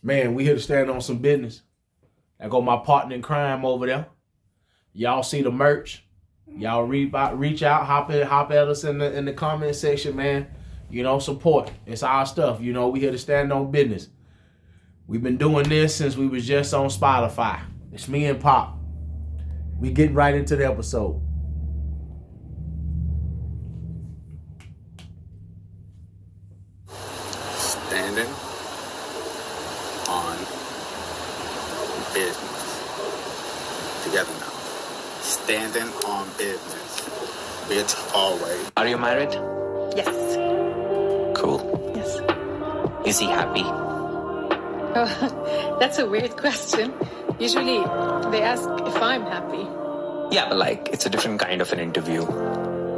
Man, we here to stand on some business. I go my partner in crime over there. Y'all see the merch. Y'all reach out, hop at us in the comment section, man. You know, support. It's our stuff. You know, we here to stand on business. We've been doing this since we was just on Spotify. It's me and Pop. We getting right into the episode. Standing on business. Together now. Standing on business. Bitch, always. Are you married? Yes. Cool. Yes. Is he happy? Oh, that's a weird question. Usually they ask if I'm happy. Yeah, but like, it's a different kind of an interview.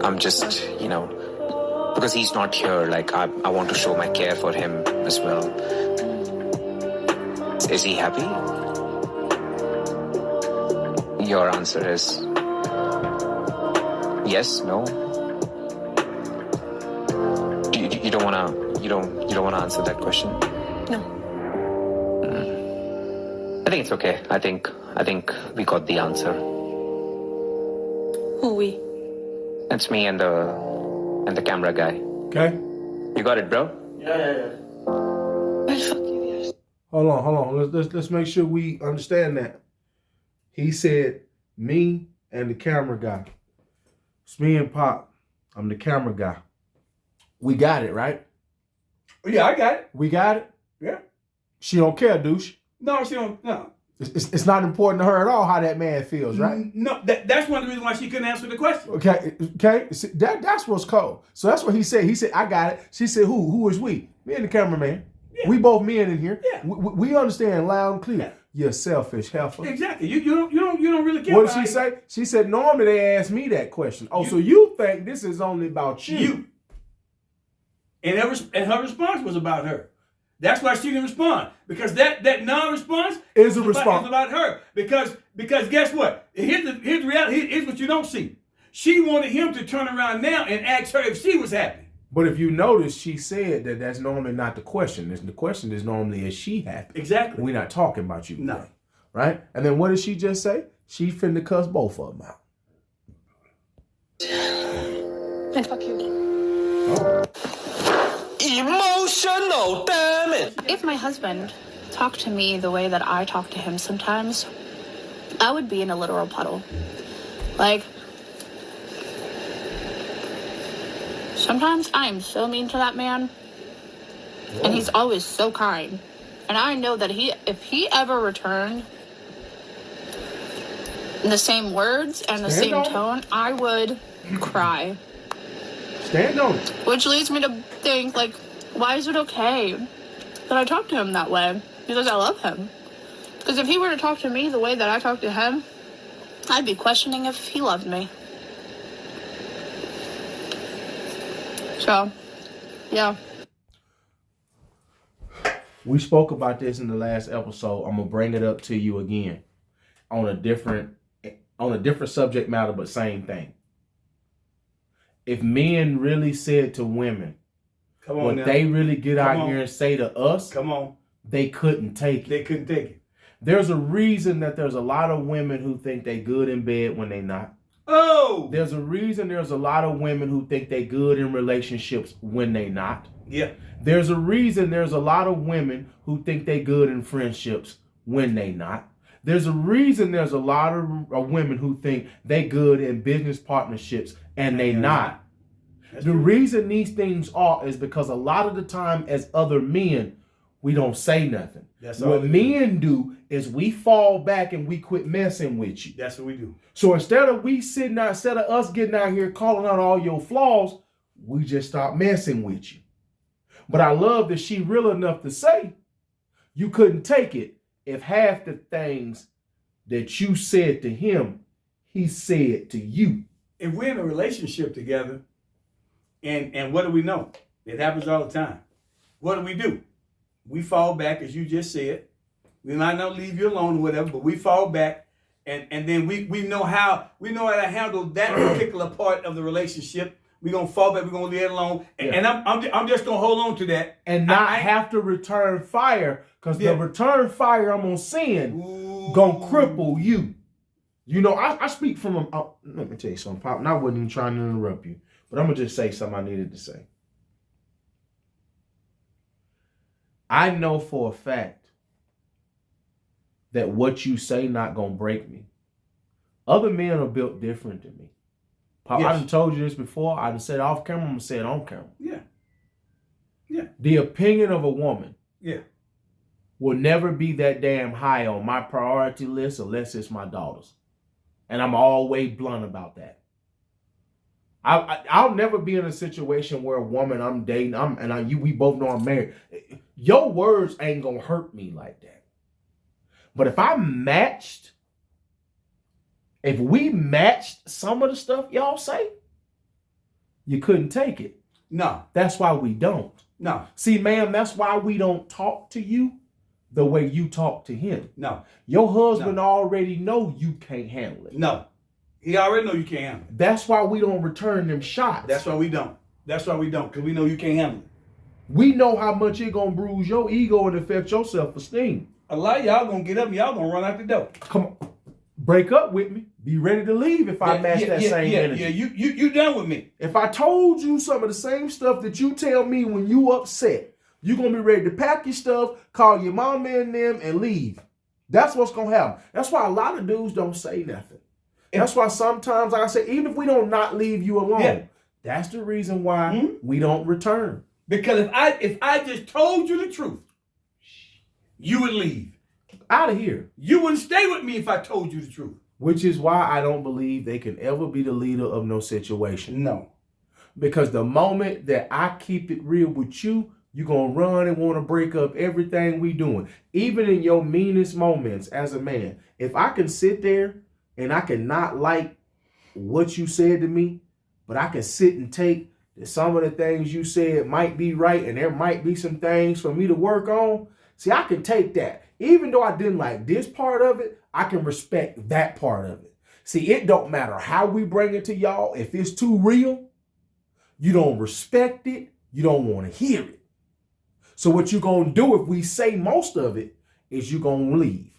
I'm just, because he's not here, like, I want to show my care for him as well. Is he happy? Your answer is yes, no? You don't wanna answer that question? No. I think it's okay. I think we got the answer. Who we? It's me and the camera guy. Okay? You got it, bro? Yeah. Well, fuck you, yes. Hold on. Let's make sure we understand that. He said me and the camera guy. It's me and Pop. I'm the camera guy. We got it, right? Yeah, I got it. We got it? Yeah. She don't care, douche. No, she don't. No. It's not important to her at all how that man feels, right? No, that's one of the reasons why she couldn't answer the question. Okay. See, that's what's cold. So that's what he said. He said, I got it. She said, who? Who is we? Me and the cameraman. Yeah. We both men in here. Yeah. We understand loud and clear. Yeah. You're selfish heifer. Exactly. You don't really care. What did she say? She said, normally they ask me that question. Oh, so you think this is only about you? And her response was about her. That's why she didn't respond. Because that non-response Is a response. Is about her. Because guess what? Here's the reality. Here's what you don't see. She wanted him to turn around now and ask her if she was happy. But if you notice, she said that that's normally not the question. The question is normally, is she happy? Exactly. We're not talking about you. No. Today, right? And then what did she just say? She finna cuss both of them out. And fuck you. Oh. Emotional, damn it! If my husband talked to me the way that I talk to him sometimes, I would be in a literal puddle. Like, sometimes I am so mean to that man, and he's always so kind. And I know that if he ever returned the same words and the same tone, I would cry. Stand on it. Which leads me to think, like, why is it okay that I talk to him that way? Because I love him. Because if he were to talk to me the way that I talk to him, I'd be questioning if he loved me. So, yeah. We spoke about this in the last episode. I'm gonna bring it up to you again on a different subject matter, but same thing. If men really said to women what they really get out here and say to us, they couldn't take it. They couldn't take it. There's a reason that there's a lot of women who think they good in bed when they not. Oh! There's a reason there's a lot of women who think they good in relationships when they not. Yeah. There's a reason there's a lot of women who think they good in friendships when they not. There's a reason there's a lot of women who think they good in business partnerships and they not. The reason these things are is because a lot of the time as other men, we don't say nothing. What men do is we fall back and we quit messing with you. That's what we do. So instead of us getting out here calling out all your flaws, we just stop messing with you. But I love that she real enough to say you couldn't take it if half the things that you said to him, he said to you. If we're in a relationship together, and what do we know? It happens all the time. What do? We fall back, as you just said. We might not leave you alone or whatever, but we fall back, and then we know how to handle that particular part of the relationship We're gonna fall back. We're gonna leave it alone, and, Yeah. and I'm just gonna hold on to that and not have to return fire, because Yeah. the return fire I'm gonna send Ooh. gonna cripple you. You know, I speak from a. Let me tell you something, Pop. And I wasn't even trying to interrupt you, but I'm gonna just say something I needed to say. I know for a fact that what you say not gonna break me. Other men are built different than me. Pop, Yes. I done told you this before. I done said it off camera. I'm gonna say it on camera. Yeah. Yeah. The opinion of a woman Yeah. will never be that damn high on my priority list unless it's my daughters. And I'm always blunt about that. I'll never be in a situation where a woman I'm dating, we both know I'm married. Your words ain't gonna hurt me like that. But if we matched some of the stuff y'all say, you couldn't take it. No. That's why we don't. No. See, ma'am, that's why we don't talk to you the way you talk to him. No. Your husband already know you can't handle it. No. He already know you can't handle it. That's why we don't return them shots. That's why we don't. Because we know you can't handle it. We know how much it gonna bruise your ego and affect your self-esteem. A lot of y'all gonna get up and y'all gonna run out the door. Come on. Break up with me. Be ready to leave if I match that same energy. Yeah, you done with me. If I told you some of the same stuff that you tell me when you upset, you're gonna be ready to pack your stuff, call your mama and them, and leave. That's what's gonna happen. That's why a lot of dudes don't say nothing. That's why sometimes, like I say, even if we don't not leave you alone, that's the reason why we don't return. Because if I just told you the truth, you would leave. Out of here. You wouldn't stay with me if I told you the truth. Which is why I don't believe they can ever be the leader of no situation. No. Because the moment that I keep it real with you, you're going to run and want to break up everything we doing. Even in your meanest moments as a man. If I can sit there and I can not like what you said to me, but I can sit and take that some of the things you said might be right and there might be some things for me to work on. See, I can take that. Even though I didn't like this part of it, I can respect that part of it. See, it don't matter how we bring it to y'all. If it's too real, you don't respect it. You don't want to hear it. So what you're going to do if we say most of it is you're going to leave.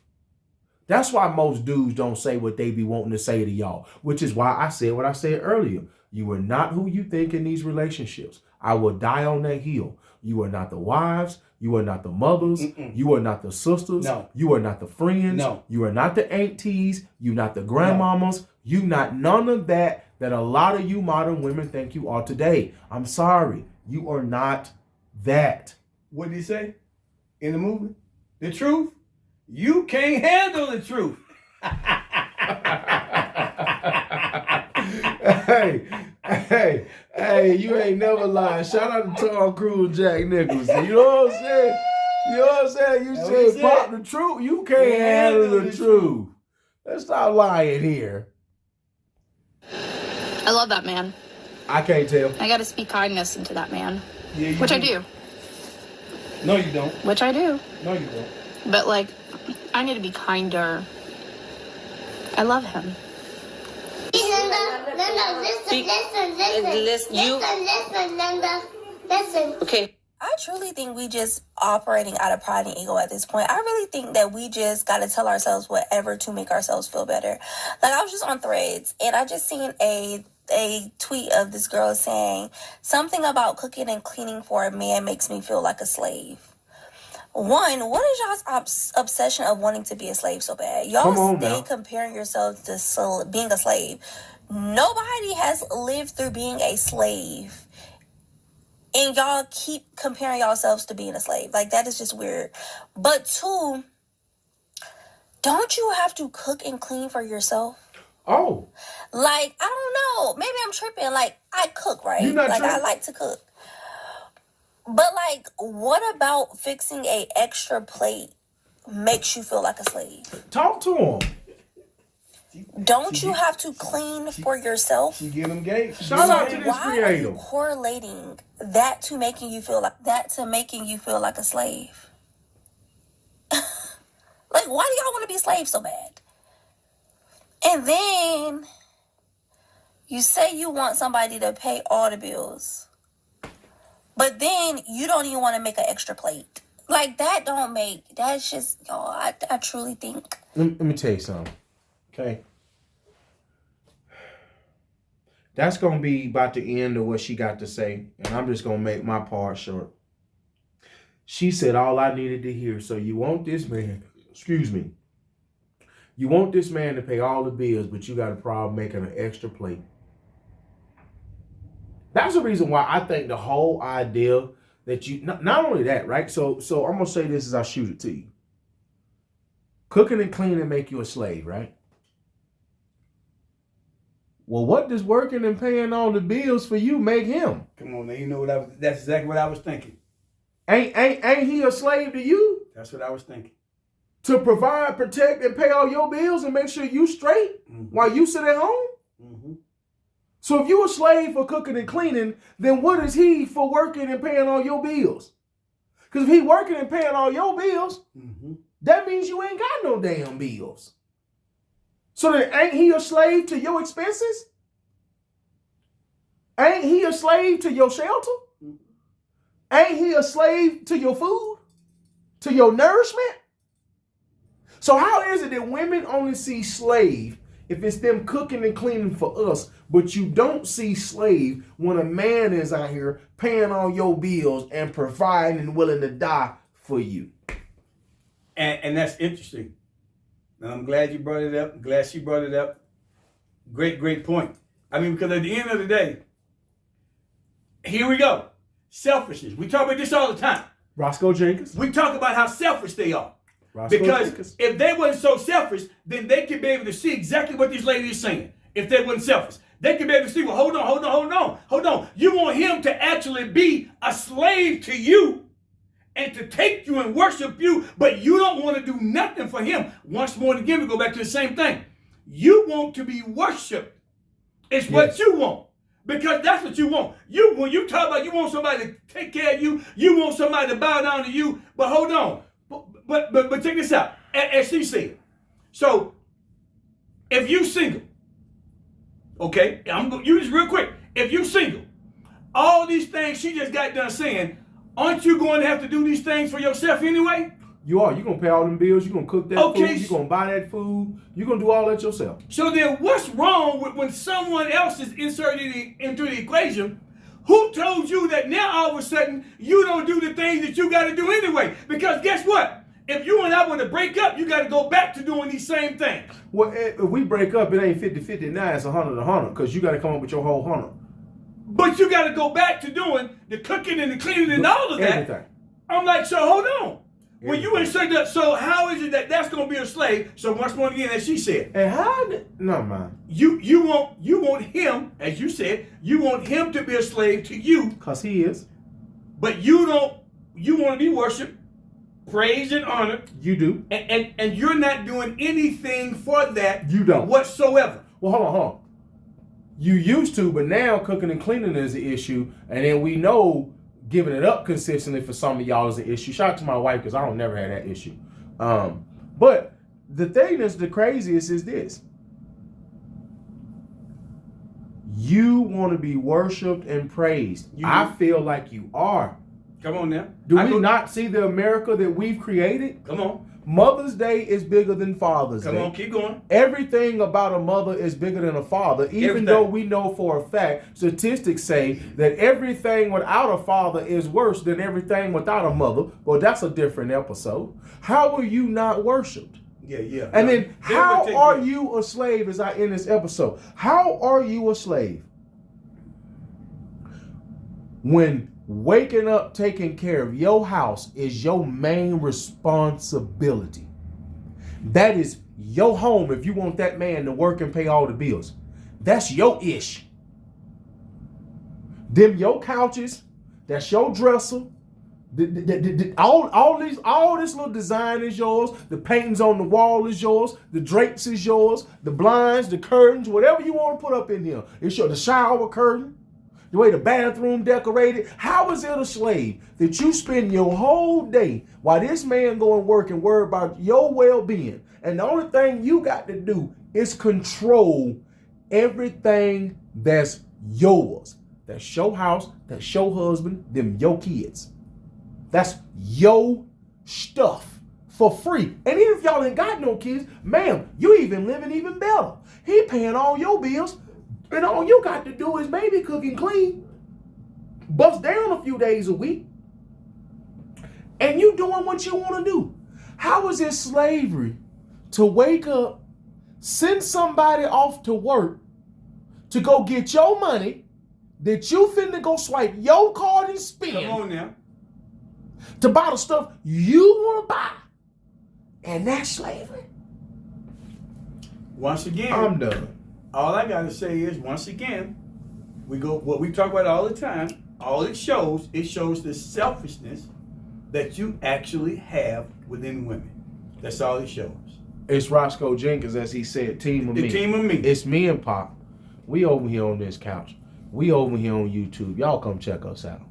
That's why most dudes don't say what they be wanting to say to y'all, which is why I said what I said earlier. You are not who you think in these relationships. I will die on that hill. You are not the wives. You are not the mothers. You are not the sisters. No. You are not the friends. No. You are not the aunties. You not the grandmamas. You not none of that a lot of you modern women think you are today. I'm sorry. You are not that. What did he say in the movie? The truth? You can't handle the truth. Hey, you ain't never lied. Shout out to Tom Cruise and Jack Nicholson. You know what I'm saying? You know what I'm saying? You said, Pop, the truth. You can't handle the truth. Let's stop lying here. I love that man. I can't tell. I got to speak kindness into that man. Yeah, Which I do. No, you don't. Which I do. No, you don't. But, like, I need to be kinder. I love him. Linda, listen. Okay. I truly think we just operating out of pride and ego at this point. I really think that we just got to tell ourselves whatever to make ourselves feel better. Like, I was just on Threads, and I just seen a tweet of this girl saying something about cooking and cleaning for a man makes me feel like a slave. One, what is y'all's obsession of wanting to be a slave so bad? Y'all stay comparing yourselves to being a slave. Nobody has lived through being a slave. And y'all keep comparing yourselves to being a slave. Like, that is just weird. But two, don't you have to cook and clean for yourself? Oh. Like, I don't know. Maybe I'm tripping. Like, I cook, right? You're not like, tripping. I like to cook. But, like, what about fixing a extra plate makes you feel like a slave? Talk to him. Don't you have to clean for yourself? You get them gay. Shout out to this Why are you creator. correlating that to making you feel like a slave? Like, why do y'all want to be slaves so bad? And then You say you want somebody to pay all the bills, but then you don't even want to make an extra plate. Like, that's just, I truly think. Let me tell you something, okay? That's going to be about the end of what she got to say, and I'm just going to make my part short. She said all I needed to hear. So you want this man, you want this man to pay all the bills, but you got a problem making an extra plate. That's the reason why I think the whole idea that you, not only that, right? So I'm going to say this as I shoot it to you. Cooking and cleaning make you a slave, right? Well, what does working and paying all the bills for you make him? Come on, man. You know that's exactly what I was thinking. Ain't he a slave to you? That's what I was thinking. To provide, protect, and pay all your bills and make sure you straight while you sit at home? Mm-hmm. So if you a slave for cooking and cleaning, then what is he for working and paying all your bills? Because if he working and paying all your bills, that means you ain't got no damn bills. So then ain't he a slave to your expenses? Ain't he a slave to your shelter? Ain't he a slave to your food? To your nourishment? So how is it that women only see slave if it's them cooking and cleaning for us, but you don't see slave when a man is out here paying all your bills and providing and willing to die for you? And that's interesting. And I'm glad you brought it up. I'm glad she brought it up. Great point. I mean, because at the end of the day, here we go. Selfishness. We talk about this all the time. Roscoe Jenkins. We talk about how selfish they are. Roscoe Because Jenkins. if they weren't so selfish, then they could be able to see exactly what this lady is saying. If they weren't selfish, they could be able to see, well, hold on. You want him to actually be a slave to you and to take you and worship you, but you don't want to do nothing for him. Once more and again, we go back to the same thing. You want to be worshiped. It's what you want. Because that's what you want. When you talk about you want somebody to take care of you, you want somebody to bow down to you, but hold on. But check this out. As she said. So, if you single, okay, I'm going to use this real quick. If you single, all these things she just got done saying, aren't you going to have to do these things for yourself anyway? You are. You're going to pay all them bills. You're going to cook that food. You're going to buy that food. You're going to do all that yourself. So then what's wrong with when someone else is inserted into the equation? Who told you that now all of a sudden you don't do the things that you got to do anyway? Because guess what? If you and I want to break up, you got to go back to doing these same things. Well, if we break up, it ain't 50-50 now. It's 100-100 because you got to come up with your whole 100. But you got to go back to doing the cooking and the cleaning and all of that. Everything. I'm like, so hold on. When you insert that, so how is it that that's going to be a slave? So once more again, as she said, and how did, no man, you want him, as you said, you want him to be a slave to you, cause he is. But you don't. You want to be worshipped, praised, and honored. You do, and you're not doing anything for that. You don't whatsoever. Well, hold on. You used to, but now cooking and cleaning is the issue, and then we know giving it up consistently for some of y'all is an issue. Shout out to my wife because I don't never had that issue. But the thing that's the craziest is this. You want to be worshipped and praised. I feel like you are. Come on now. Do we not see the America that we've created? Come on. Mother's Day is bigger than Father's Day. Come on, keep going. Everything about a mother is bigger than a father, even though we know for a fact, statistics say that everything without a father is worse than everything without a mother. Well, that's a different episode. How are you not worshipped? Yeah. And then how are you a slave as I end this episode? How are you a slave? When waking up, taking care of your house is your main responsibility. That is your home if you want that man to work and pay all the bills. That's your ish. Them your couches, that's your dresser. All this little design is yours. The paintings on the wall is yours. The drapes is yours. The blinds, the curtains, whatever you want to put up in here. It's the shower curtain. The way the bathroom decorated. How is it a slave that you spend your whole day while this man go and work and worry about your well-being, and the only thing you got to do is control everything that's yours. That's your house. That's your husband. Them your kids. That's your stuff for free. And even if y'all ain't got no kids, ma'am, you even living even better. He paying all your bills, and all you got to do is maybe cook and clean, bust down a few days a week, and you doing what you want to do. How is it slavery to wake up, send somebody off to work to go get your money that you finna go swipe your card and spend? Come on now. To buy the stuff you want to buy. And that's slavery. Once again, I'm done. all I gotta say is, once again, we go what we talk about all the time. All it shows the selfishness that you actually have within women. That's all it shows. It's Roscoe Jenkins, as he said, team of The me. team of me. It's me and Pop. We over here on this couch. We over here on YouTube. Y'all come check us out.